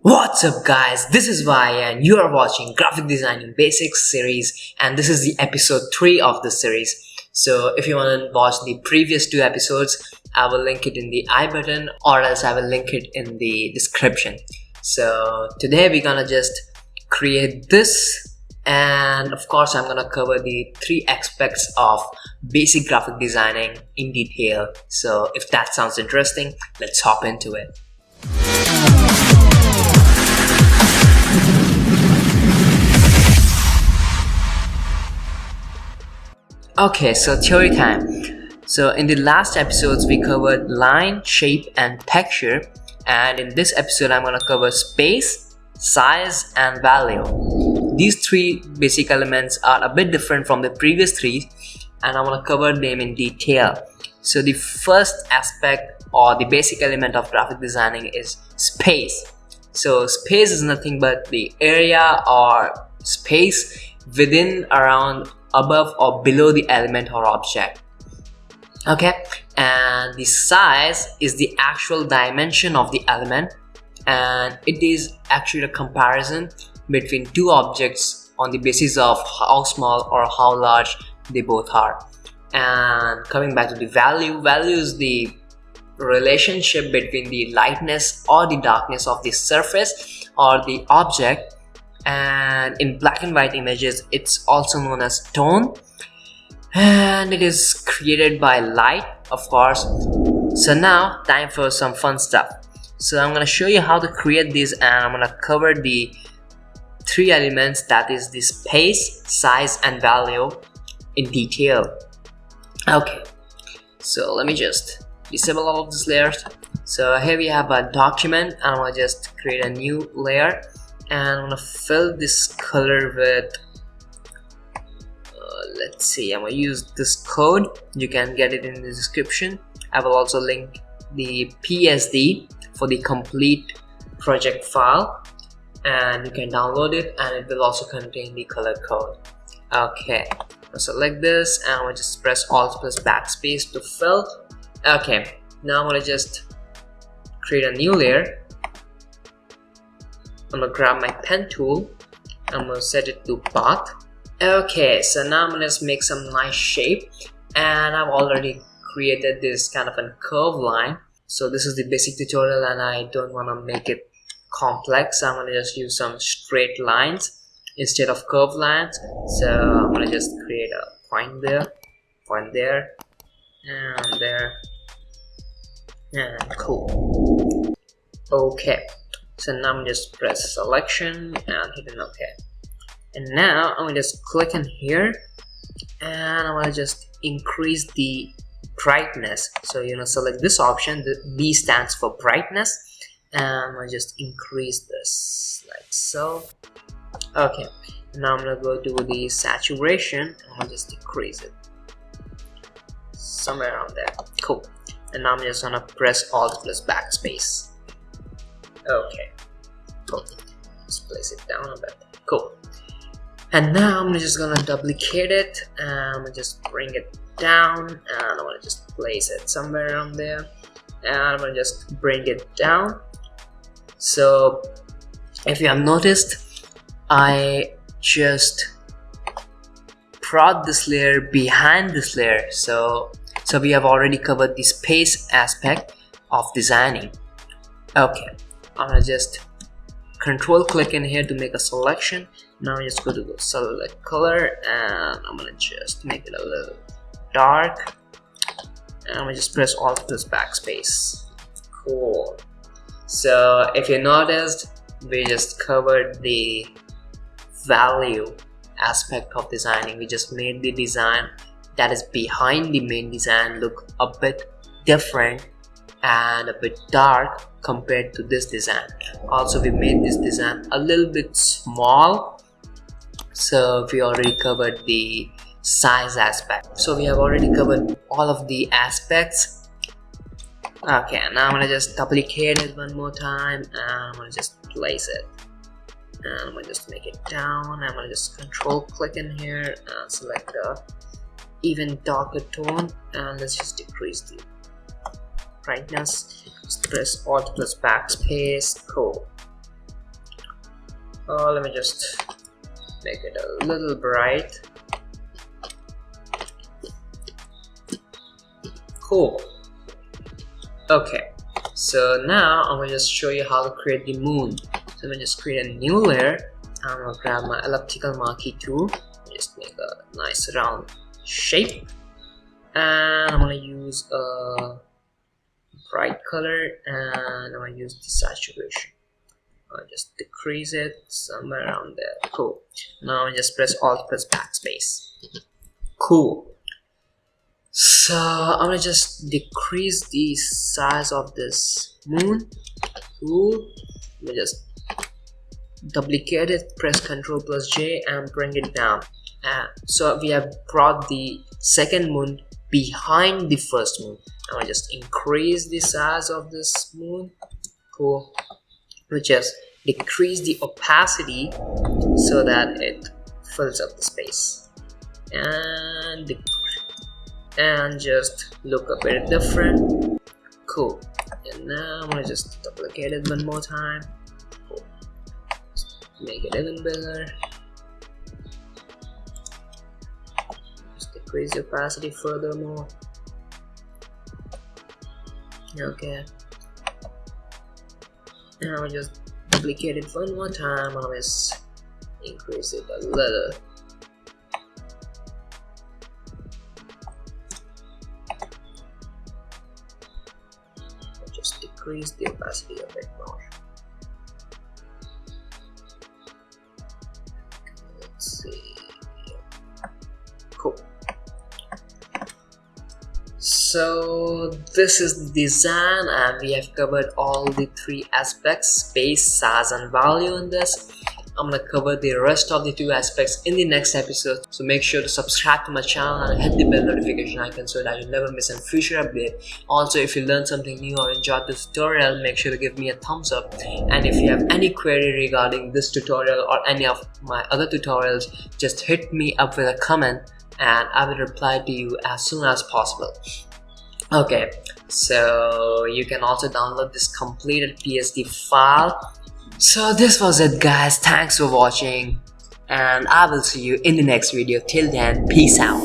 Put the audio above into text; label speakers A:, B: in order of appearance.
A: What's up guys, this is Vi and you are watching Graphic Designing Basics series, and this is the episode 3 of the series. So if you want to watch the previous 2 episodes, I will link it in the I button or else I will link it in the description. So today we're gonna just create this, and of course I'm gonna cover the 3 aspects of basic graphic designing in detail. So if that sounds interesting, let's hop into it. Okay, so theory time. So in the last episodes we covered line, shape and texture, and in this episode I'm going to cover space, size and value. These 3 basic elements are a bit different from the previous 3 and I want to cover them in detail. So the first aspect or the basic element of graphic designing is space. So space is nothing but the area or space within, around, above or below the element or object. Okay, and the size is the actual dimension of the element, and it is actually a comparison between 2 objects on the basis of how small or how large they both are. And coming back to the value is the relationship between the lightness or the darkness of the surface or the object, and in black and white images it's also known as tone, and it is created by light, of course. So now time for some fun stuff. So I'm going to show you how to create these, and I'm going to cover the 3 elements, that is the space, size and value, in detail. Okay, so let me just disable all of these layers. So here we have a document, and I'm going to just create a new layer, and I'm gonna fill this color with let's see, I'm gonna use this code. You can get it in the description. I will also link the PSD for the complete project file, and you can download it, and it will also contain the color code. Okay, I'll select this and I'm gonna just press Alt plus backspace to fill. Okay, now I'm gonna just create a new layer. I'm gonna grab my pen tool, I'm gonna set it to path. Okay, so now I'm gonna just make some nice shape, and I've already created this kind of a curve line. So this is the basic tutorial and I don't want to make it complex, so I'm gonna just use some straight lines instead of curved lines. So I'm gonna just create a point there, and there, and cool. Okay, so now I'm just press selection and hit an OK. And now I'm gonna just click in here, and I'm gonna just increase the brightness. So select this option. The B stands for brightness, and I'm gonna just increase this like so. Okay, now I'm gonna go to the saturation, and I'll just decrease it somewhere around there. Cool. And now I'm just gonna press Alt plus backspace. Okay, cool. Let's place it down a bit. Cool. And now I'm just gonna duplicate it, and I'm gonna just bring it down, and I'm gonna just place it somewhere around there, and I'm gonna just bring it down. So if you have noticed, I just brought this layer behind this layer. So we have already covered the space aspect of designing. Okay, I'm gonna just control click in here to make a selection. Now I'm just going to go select color, and I'm gonna just make it a little dark, and I'm gonna just press Alt plus backspace. Cool. So if you noticed, we just covered the value aspect of designing. We just made the design that is behind the main design look a bit different and a bit dark compared to this design. Also, we made this design a little bit small. So we already covered the size aspect. So we have already covered all of the aspects. Okay, now I'm gonna just duplicate it one more time, and I'm gonna just place it, and I'm gonna just make it down. I'm gonna just control click in here and select the even darker tone, and let's just decrease the brightness. Just press Alt plus backspace. Cool. Let me just make it a little bright. Cool. Okay, so now I'm gonna just show you how to create the moon. So I'm gonna just create a new layer. I'm gonna grab my elliptical marquee tool, just make a nice round shape, and I'm gonna use a bright color, and I'm gonna use the saturation. I'll just decrease it somewhere around there. Cool. Now I just press Alt plus backspace. Cool. So I'm gonna just decrease the size of this moon. Cool. Let me just duplicate it, press Ctrl plus J and bring it down. So we have brought the second moon behind the first moon. Now I just increase the size of this moon. Cool. We just decrease the opacity so that it fills up the space, and just look a bit different. Cool. And now I'm gonna just duplicate it one more time. Cool. Make it even bigger. Just decrease the opacity furthermore. Okay. Now I just duplicate it one more time. I'll just increase it a little. Just decrease the opacity a bit more. Let's see. Cool. So this is the design, and we have covered all the three aspects: space, size and value in this. I'm gonna cover the rest of the two aspects in the next episode, so make sure to subscribe to my channel and hit the bell notification icon so that you never miss a future update. Also, if you learned something new or enjoyed this tutorial, make sure to give me a thumbs up, and if you have any query regarding this tutorial or any of my other tutorials, just hit me up with a comment and I will reply to you as soon as possible. Okay, so you can also download this completed PSD file. So this was it, guys. Thanks for watching, and I will see you in the next video. Till then, peace out.